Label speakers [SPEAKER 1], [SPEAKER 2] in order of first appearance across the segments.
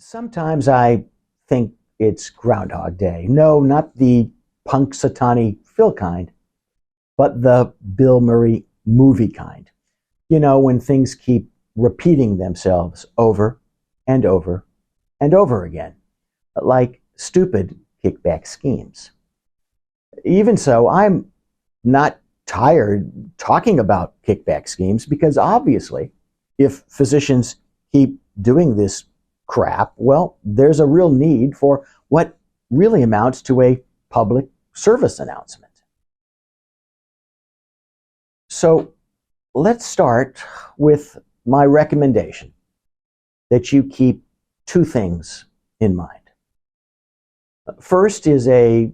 [SPEAKER 1] Sometimes I think it's Groundhog Day. No, not the Punxsutawney Phil kind, but the Bill Murray movie kind. You know, when things keep repeating themselves over and over and over again, like stupid kickback schemes. Even so, I'm not tired talking about kickback schemes because obviously, if physicians keep doing this crap, well, there's a real need for what really amounts to a public service announcement. So let's start with my recommendation that you keep two things in mind. First is a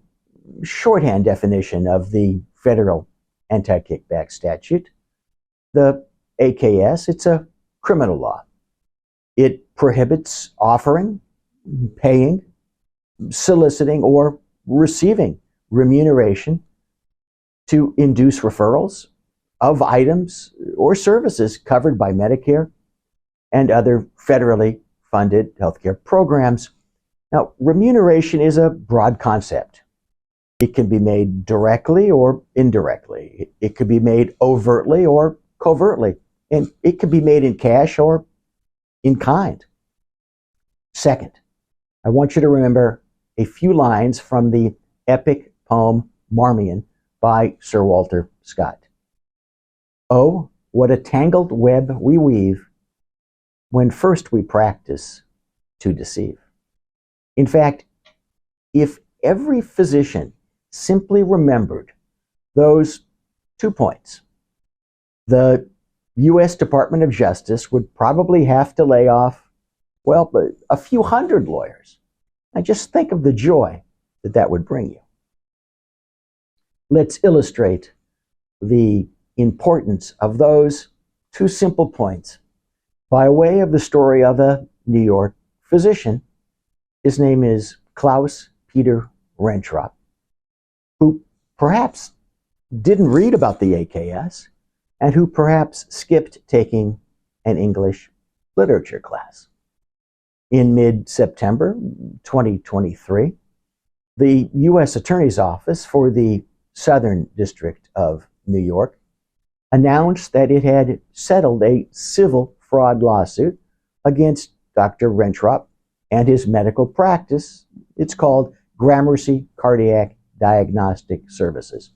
[SPEAKER 1] shorthand definition of the federal anti-kickback statute, the AKS. It's a criminal law. It prohibits offering, paying, soliciting, or receiving remuneration to induce referrals of items or services covered by Medicare and other federally funded healthcare programs. Now, remuneration is a broad concept. It can be made directly or indirectly. It could be made overtly or covertly. And it could be made in cash or in kind. Second, I want you to remember a few lines from the epic poem Marmion by Sir Walter Scott. Oh, what a tangled web we weave when first we practice to deceive. In fact, if every physician simply remembered those 2 points, the U.S. Department of Justice would probably have to lay off, well, a few hundred lawyers. Now just think of the joy that that would bring you. Let's illustrate the importance of those two simple points by way of the story of a New York physician. His name is Klaus Peter Rentrop, who perhaps didn't read about the AKS and who perhaps skipped taking an English literature class. In mid-September 2023, the U.S. Attorney's Office for the Southern District of New York announced that it had settled a civil fraud lawsuit against Dr. Rentrop and his medical practice. It's called Gramercy Cardiac Diagnostic Services.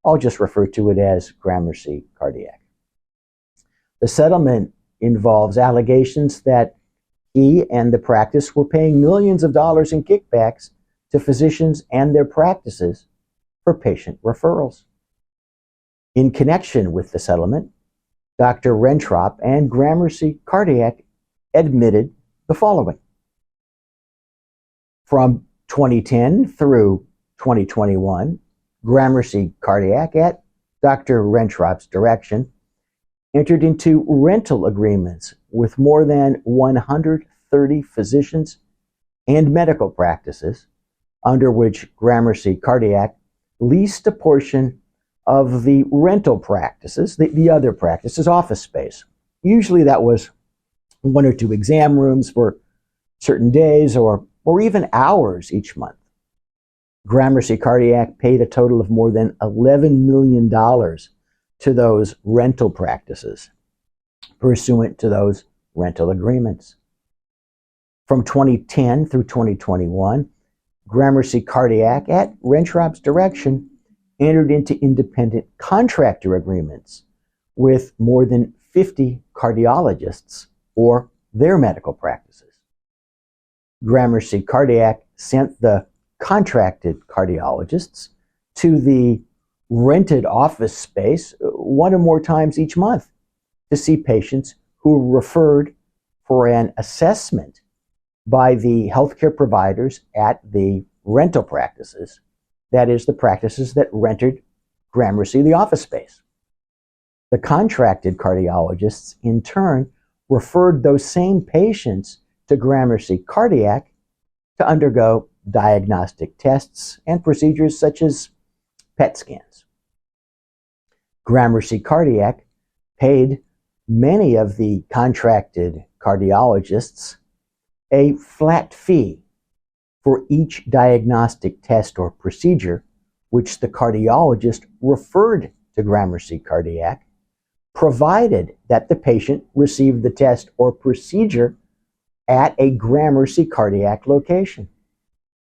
[SPEAKER 1] I'll just refer to it as Gramercy Cardiac. The settlement involves allegations that he and the practice were paying millions of dollars in kickbacks to physicians and their practices for patient referrals. In connection with the settlement, Dr. Rentrop and Gramercy Cardiac admitted the following. From 2010 through 2021, Gramercy Cardiac, at Dr. Rentrop's direction, entered into rental agreements with more than 130 physicians and medical practices, under which Gramercy Cardiac leased a portion of the rental practices, the other practices, office space. Usually that was 1 or 2 exam rooms for certain days or even hours each month. Gramercy Cardiac paid a total of more than $11 million to those rental practices pursuant to those rental agreements. From 2010 through 2021, Gramercy Cardiac, at Rentrop's direction, entered into independent contractor agreements with more than 50 cardiologists or their medical practices. Gramercy Cardiac sent the contracted cardiologists to the rented office space 1 or more times each month to see patients who were referred for an assessment by the healthcare providers at the rental practices, that is, the practices that rented Gramercy the office space. The contracted cardiologists, in turn, referred those same patients to Gramercy Cardiac to undergo diagnostic tests and procedures such as PET scans. Gramercy Cardiac paid many of the contracted cardiologists a flat fee for each diagnostic test or procedure which the cardiologist referred to Gramercy Cardiac, provided that the patient received the test or procedure at a Gramercy Cardiac location.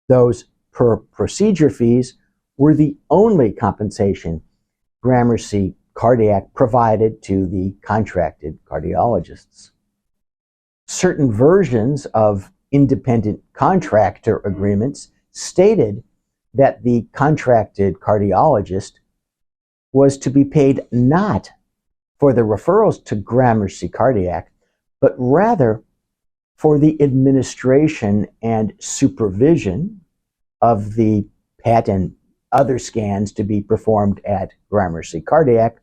[SPEAKER 1] Those per procedure fees were the only compensation Gramercy Cardiac provided to the contracted cardiologists. Certain versions of independent contractor agreements stated that the contracted cardiologist was to be paid not for the referrals to Gramercy Cardiac, but rather for the administration and supervision of the PET and other scans to be performed at Gramercy Cardiac.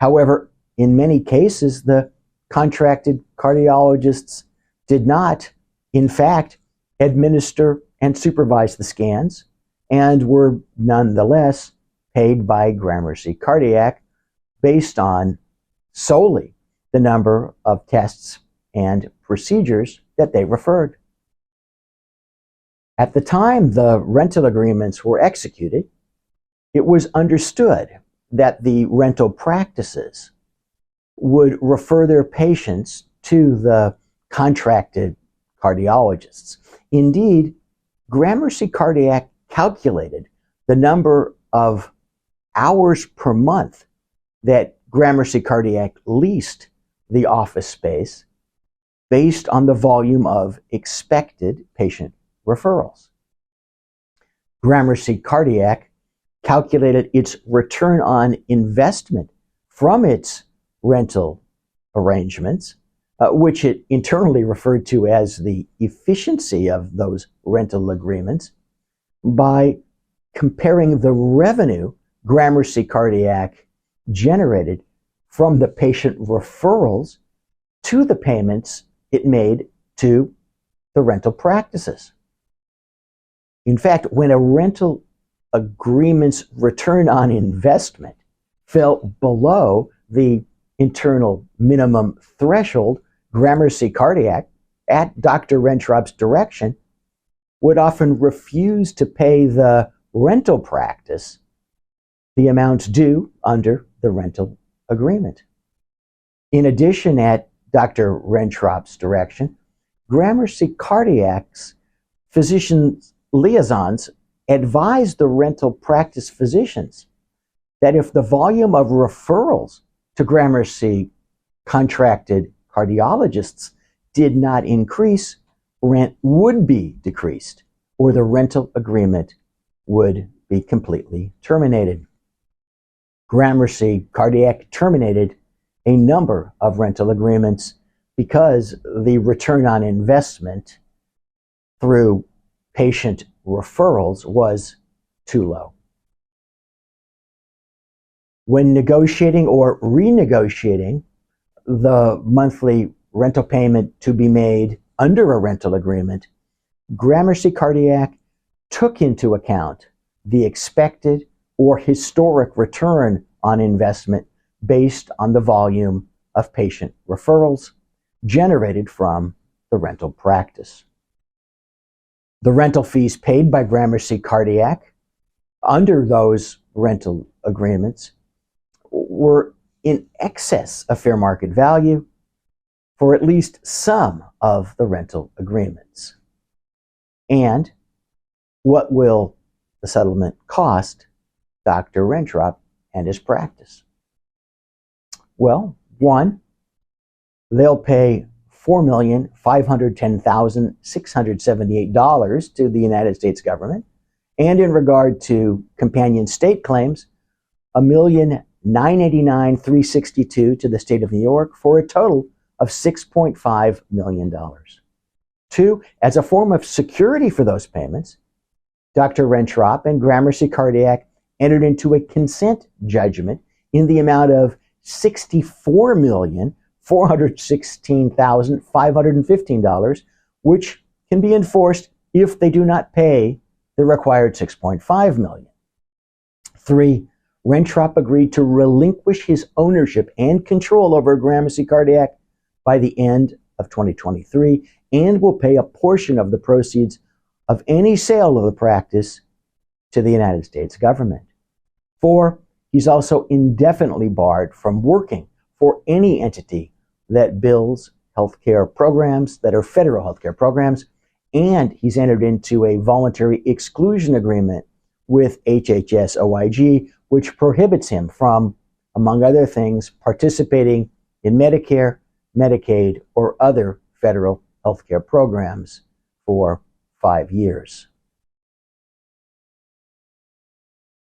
[SPEAKER 1] However, in many cases, the contracted cardiologists did not, in fact, administer and supervise the scans and were nonetheless paid by Gramercy Cardiac based on solely the number of tests and procedures that they referred. At the time the rental agreements were executed, it was understood that the rental practices would refer their patients to the contracted cardiologists. Indeed, Gramercy Cardiac calculated the number of hours per month that Gramercy Cardiac leased the office space based on the volume of expected patient referrals. Gramercy Cardiac calculated its return on investment from its rental arrangements, which it internally referred to as the efficiency of those rental agreements, by comparing the revenue Gramercy Cardiac generated from the patient referrals to the payments it made to the rental practices. In fact, when a rental agreement's return on investment fell below the internal minimum threshold, Gramercy Cardiac, at Dr. Rentrop's direction, would often refuse to pay the rental practice the amounts due under the rental agreement. In addition, at Dr. Rentrop's direction, Gramercy Cardiac's physician liaisons advised the rental practice physicians that if the volume of referrals to Gramercy contracted cardiologists did not increase, rent would be decreased, or the rental agreement would be completely terminated. Gramercy Cardiac terminated a number of rental agreements because the return on investment through patient referrals was too low. When negotiating or renegotiating the monthly rental payment to be made under a rental agreement, Gramercy Cardiac took into account the expected or historic return on investment based on the volume of patient referrals generated from the rental practice. The rental fees paid by Gramercy Cardiac under those rental agreements were in excess of fair market value for at least some of the rental agreements. And what will the settlement cost Dr. Rentrop and his practice? Well, one, they'll pay $4,510,678 to the United States government, and in regard to companion state claims, $1,989,362 to the state of New York, for a total of $6.5 million. Two, as a form of security for those payments, Dr. Rentrop and Gramercy Cardiac entered into a consent judgment in the amount of $64,416,515, which can be enforced if they do not pay the required $6.5 million. Three, Rentrop agreed to relinquish his ownership and control over Gramercy Cardiac by the end of 2023 and will pay a portion of the proceeds of any sale of the practice to the United States government. 4, he's also indefinitely barred from working for any entity that bills healthcare programs that are federal healthcare programs, and he's entered into a voluntary exclusion agreement with HHS OIG, which prohibits him from, among other things, participating in Medicare, Medicaid, or other federal healthcare programs for 5 years.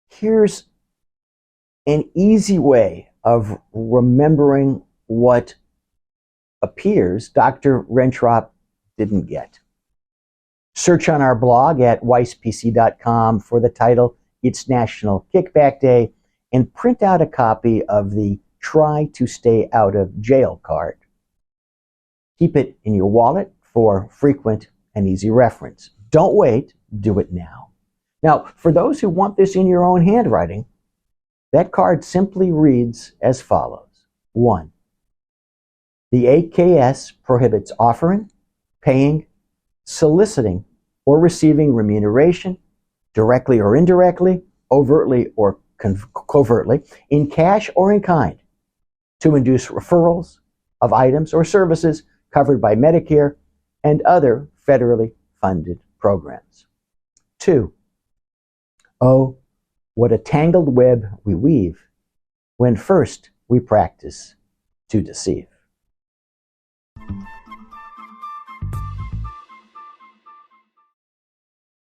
[SPEAKER 1] Here's an easy way of remembering what appears Dr. Rentrop didn't get. Search on our blog at weispc.com for the title, It's National Kickback Day, and print out a copy of the Try to Stay Out of Jail card. Keep it in your wallet for frequent and easy reference. Don't wait, do it now. Now, for those who want this in your own handwriting, that card simply reads as follows. 1. The AKS prohibits offering, paying, soliciting, or receiving remuneration, directly or indirectly, overtly or covertly, in cash or in kind, to induce referrals of items or services covered by Medicare and other federally funded programs. 2. Oh, what a tangled web we weave when first we practice to deceive.